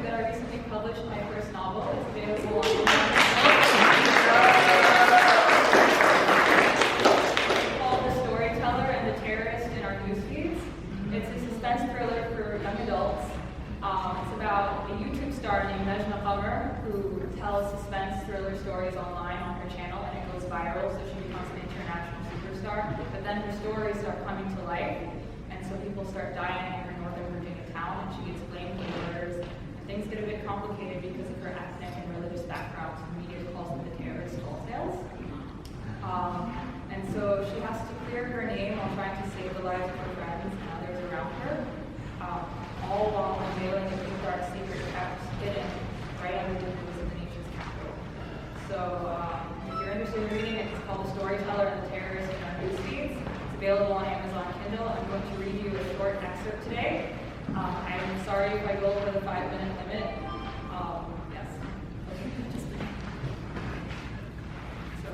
that I recently published my first novel. It's available on It's called The Storyteller and the Terrorist in Our Newsfeeds. It's a suspense thriller for young adults. It's about a YouTube star named RAHMA who tells suspense thriller stories online on her channel, and it goes viral, so she becomes an international superstar. But then her stories start coming to life, and so people start dying in her Northern Virginia town, and she gets blamed for murders. And things get a bit complicated because of her ethnic and religious background, so the media calls them the terrorist tall tales. And so she has to clear her name while trying to save the lives of her friends and others around her, all while unveiling a big dark secret kept hidden right under the nose of the nation's capital. So if you're interested in reading it, it's called The Storyteller and the Terrorist in Our Newsfeeds. It's available on Amazon Kindle. I'm going to read you a short excerpt today. I'm sorry if I go over the 5-minute limit. Yes. Okay. So,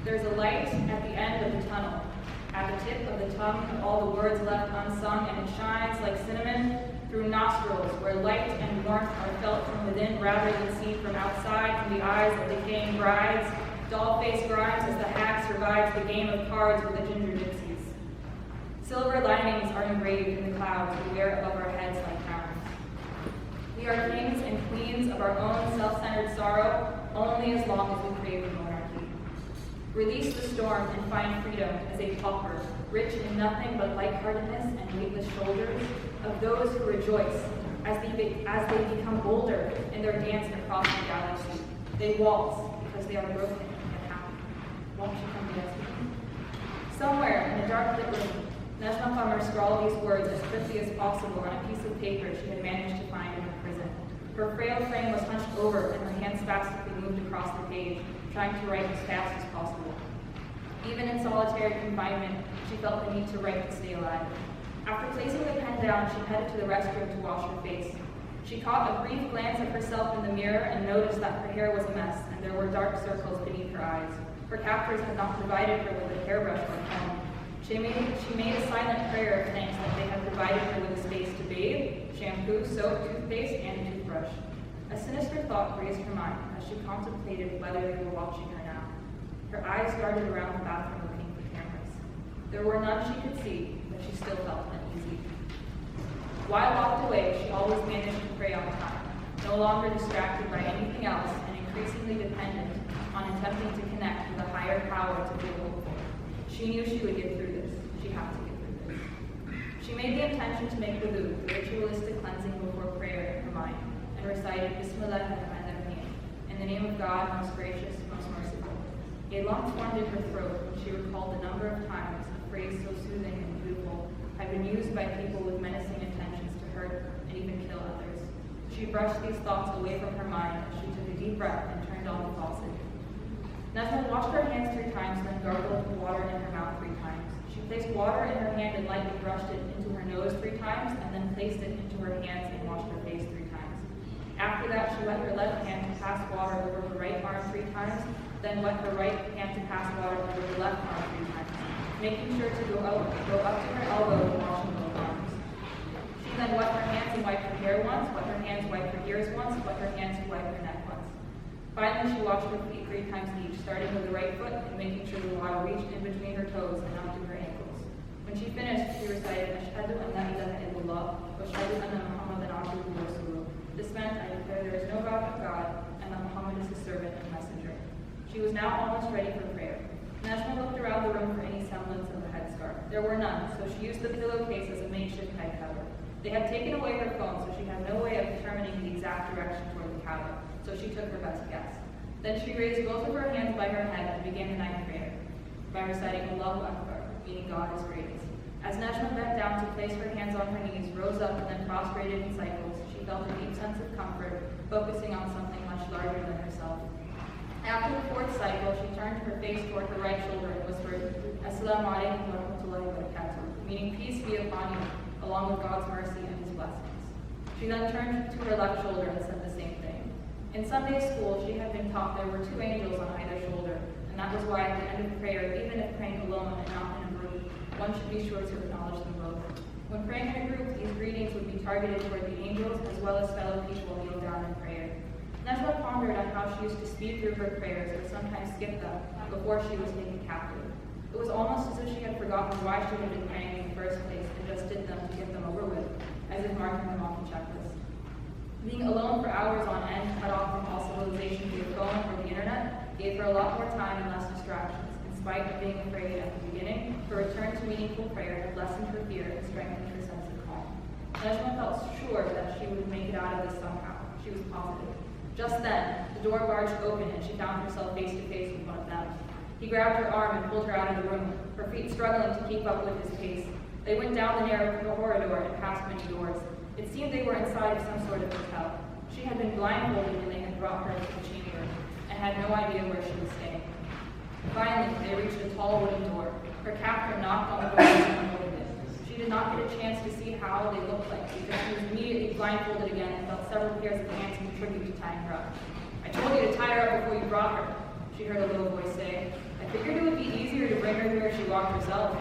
there's a light at the end of the tunnel, at the tip of the tongue of all the words left unsung, and it shines like cinnamon through nostrils, where light and warmth are felt from within rather than seen from outside, from the eyes of decaying brides, doll-faced grimes as the hag survives the game of cards with the ginger gypsies. Silver linings are engraved in the clouds we wear above our heads like crowns. We are kings and queens of our own self-centered sorrow, only as long as we crave the monarchy. Release the storm and find freedom as a pauper, rich in nothing but lightheartedness and weightless shoulders of those who rejoice as they become bolder in their dance across the galaxy. They waltz because they are broken and happy. Won't you come dance with me? Somewhere in a dark lit room, RAHMA scrawled these words as quickly as possible on a piece of paper she had managed to find in her prison. Her frail frame was hunched over and her hands spastically moved across the page, trying to write as fast as possible. Even in solitary confinement, she felt the need to write to stay alive. After placing the pen down, she headed to the restroom to wash her face. She caught a brief glance of herself in the mirror and noticed that her hair was a mess and there were dark circles beneath her eyes. Her captors had not provided her with a hairbrush or a comb. She made a silent prayer of thanks that they had provided her with a space to bathe, shampoo, soap, toothpaste, and a toothbrush. A sinister thought grazed her mind as she contemplated whether they were watching her now. Her eyes darted around the bathroom looking for cameras. There were none she could see, but she still felt uneasy. While locked away, she always managed to pray on time, no longer distracted by anything else and increasingly dependent on attempting to connect with a higher power to feel hopeful. She knew she would get through this. She had to get through this. She made the intention to make wudu, the ritualistic cleansing before prayer, in her mind, and recited Bismillahirrahmanirrahim, in the name of God, most gracious, most merciful. A lump formed in her throat when she recalled the number of times a phrase so soothing and beautiful had been used by people with menacing intentions to hurt and even kill others. She brushed these thoughts away from her mind as she took a deep breath and turned on the faucet. RAHMA washed her hands 3 times, then gargled the water in her mouth 3 times. She placed water in her hand and lightly brushed it into her nose 3 times, and then placed it into her hands and washed her face 3 times. After that, she wet her left hand to pass water over her right arm 3 times, then wet her right hand to pass water over her left arm 3 times, making sure to go up to her elbow and washing both arms. She then wet her hands and wiped her hair once, wet her hands, wiped her ears once, wet her hands and wiped her neck once. Finally, she washed her feet 3 times each, starting with the right foot and making sure the water reached in between her toes and up to her ankles. When she finished, she recited, Ashhadu an la ilaha illallah, wa ashhadu anna Muhammadan abduhu wa rasuluh. This meant, I declare there is no God but God, and that Muhammad is his servant and messenger. She was now almost ready for prayer. RAHMA looked around the room for any semblance of a headscarf. There were none, so she used the pillowcase as a makeshift head cover. They had taken away her phone, so she had no way of determining the exact direction toward the Kaaba, so she took her best guess. Then she raised both of her hands by her head and began the night prayer by reciting Allahu Akbar, meaning God is greatest. As RAHMA bent down to place her hands on her knees, rose up, and then prostrated in cycles, she felt a deep sense of comfort, focusing on something much larger than herself. After the 4th cycle, she turned her face toward her right shoulder and whispered, Assalamu alaikum wa rahmatullahi wa barakatuh, meaning peace be upon you, along with God's mercy and his blessings. She then turned to her left shoulder and said the same thing. In Sunday school, she had been taught there were 2 angels on either shoulder, and that was why at the end of prayer, even if praying alone and not in a group, one should be sure to acknowledge them both. When praying in a group, these greetings would be targeted toward the angels as well as fellow people kneel down in prayer. Najma pondered on how she used to speed through her prayers or sometimes skip them before she was taken captive. It was almost as if she had forgotten why she had been praying in the first place and just did them to get them over with, as if marking them off the checklist. Being alone for hours on end, cut off from all civilization via phone or the internet, gave her a lot more time and less distractions. In spite of being afraid at the beginning, her return to meaningful prayer had lessened her fear and strengthened her sense of calm. Najma felt sure that she would make it out of this somehow. She was positive. Just then, the door barged open and she found herself face to face with one of them. He grabbed her arm and pulled her out of the room, her feet struggling to keep up with his pace. They went down the narrow corridor and past many doors. It seemed they were inside of some sort of hotel. She had been blindfolded when they had brought her to the chamber and had no idea where she was staying. Finally, they reached a tall wooden door. Her captor knocked on the door and opened it. She did not get a chance to see how they looked like because she was immediately blindfolded again and felt several pairs of hands contribute to tying her up. "I told you to tie her up before you brought her," she heard a little voice say. "I figured it would be easier to bring her here if she walked herself."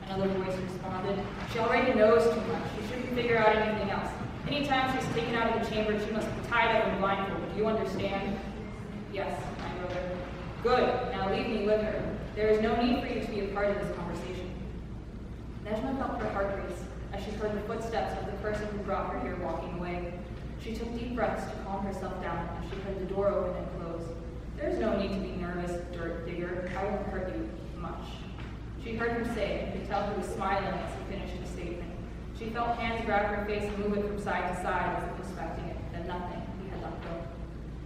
Another voice responded, "She already knows too much. She shouldn't figure out anything else. Anytime she's taken out of the chamber, she must be tied up and blindfolded. Do you understand?" "Yes," I wrote her. "Good. Now leave me with her. There is no need for you to be a part of this conversation." Najma felt her heart race as she heard the footsteps of the person who brought her here walking away. She took deep breaths to calm herself down as she heard the door open and close. "There is no need to be nervous, dirt digger. I won't hurt you much." She heard him say and could tell he was smiling as he finished the statement. She felt hands grab her face and move it from side to side as if inspecting it, then nothing. He had let go.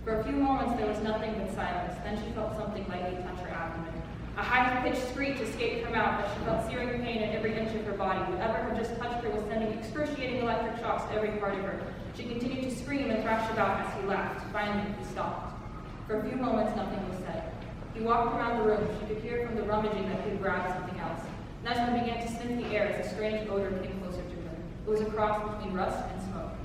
For a few moments there was nothing but silence. Then she felt something lightly touch her abdomen. A high-pitched screech escaped her mouth as she felt searing pain in every inch of her body. Whatever had just touched her was sending excruciating electric shocks to every part of her. She continued to scream and thrash about as he laughed. Finally, he stopped. For a few moments, nothing was said. He walked around the room. She could hear from the rummaging that he had grabbed something else. Najma began to sniff the air as a strange odor came closer to her. It was a cross between rust and smoke.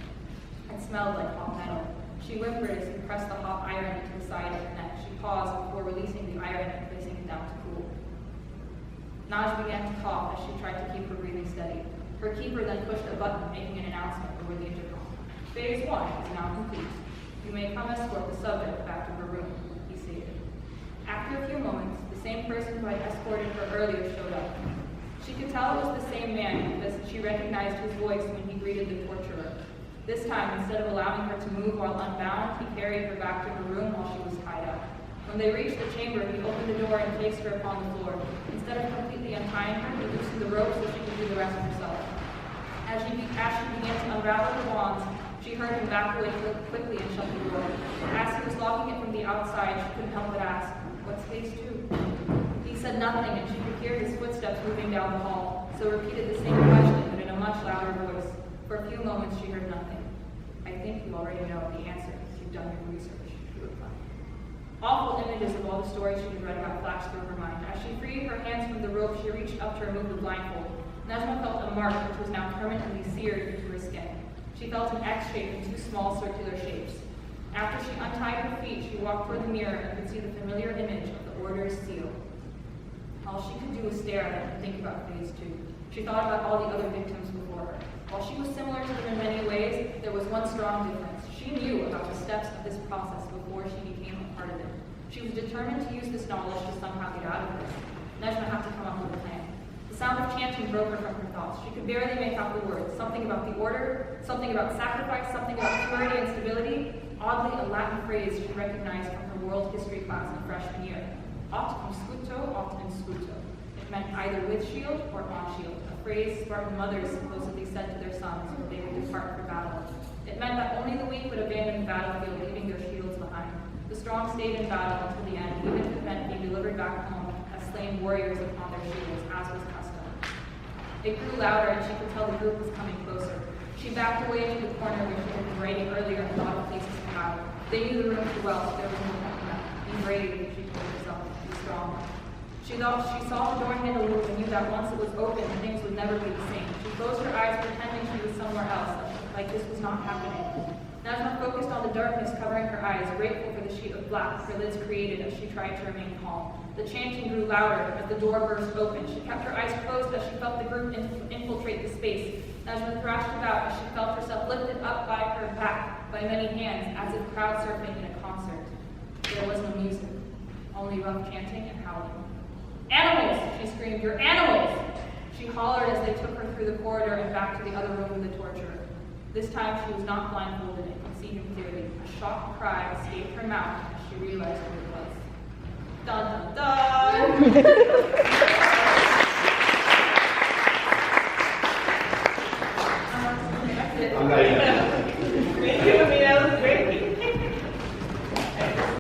It smelled like hot metal. She whimpered as he pressed the hot iron into the side of her neck. She paused before releasing the iron and placing it down to cool. Naj began to cough as she tried to keep her breathing steady. Her keeper then pushed a button, making an announcement over the intercom. "Phase 1 is now complete. You may come escort the subject back to her room," he stated. After a few moments, the same person who had escorted her earlier showed up. She could tell it was the same man because she recognized his voice when he greeted the torturer. This time, instead of allowing her to move while unbound, he carried her back to her room while she was tied up. When they reached the chamber, he opened the door and placed her upon the floor. Instead of completely untying her, he loosened the rope so she could do the rest herself. As she began to unravel the bonds, she heard him back away quickly and shut the door. As he was locking it from the outside, she couldn't help but ask, "What's phase 2? He said nothing, and she could hear his footsteps moving down the hall, so repeated the same question, but in a much louder voice. For a few moments, she heard nothing. "I think you already know the answer if you've done your research," he replied. Awful images of all the stories she had read about flashed through her mind. As she freed her hands from the rope, she reached up to remove the blindfold. Najma felt a mark which was now permanently seared into her skin. She felt an X shape in two small circular shapes. After she untied her feet, she walked toward the mirror and could see the familiar image of the order's seal. All she could do was stare at it and think about phase 2. She thought about all the other victims before her. While she was similar to them in many ways, there was one strong difference. She knew about the steps of this process before she became a part of it. She was determined to use this knowledge to somehow get out of this. Najma had to come up with a plan. The sound of chanting broke her from her thoughts. She could barely make out the words. Something about the order, something about sacrifice, something about purity and stability. Oddly, a Latin phrase she recognized from her world history class in freshman year. Aut cum scuto, aut in scuto. It meant either with shield or on shield, a phrase Spartan mothers supposedly said to their sons when they would depart for battle. It meant that only the weak would abandon the battlefield, leaving their shields behind. The strong stayed in battle until the end, even if it meant being delivered back home as slain warriors upon their shields, as was custom. It grew louder, and she could tell the group was coming closer. She backed away into the corner where she had been writing earlier and thought of places to hide. They knew the room too well, so there was no point in that. Be brave, she told herself. Be strong. She saw the door handle move and knew that once it was open, things would never be the same. She closed her eyes, pretending she was somewhere else, like this was not happening. Najma focused on the darkness covering her eyes, grateful for the sheet of black her lids created as she tried to remain calm. The chanting grew louder as the door burst open. She kept her eyes closed as she felt the group infiltrate the space. Najma thrashed about as she felt herself lifted up by her back by many hands, as if crowd surfing in a concert. There was no music, only rough chanting and howling. "Animals!" she screamed. "You're animals!" She hollered as they took her through the corridor and back to the other room of the torturer. This time she was not blindfolded and could see him clearly. A shocked cry escaped her mouth as she realized who it was. Dun dun dun!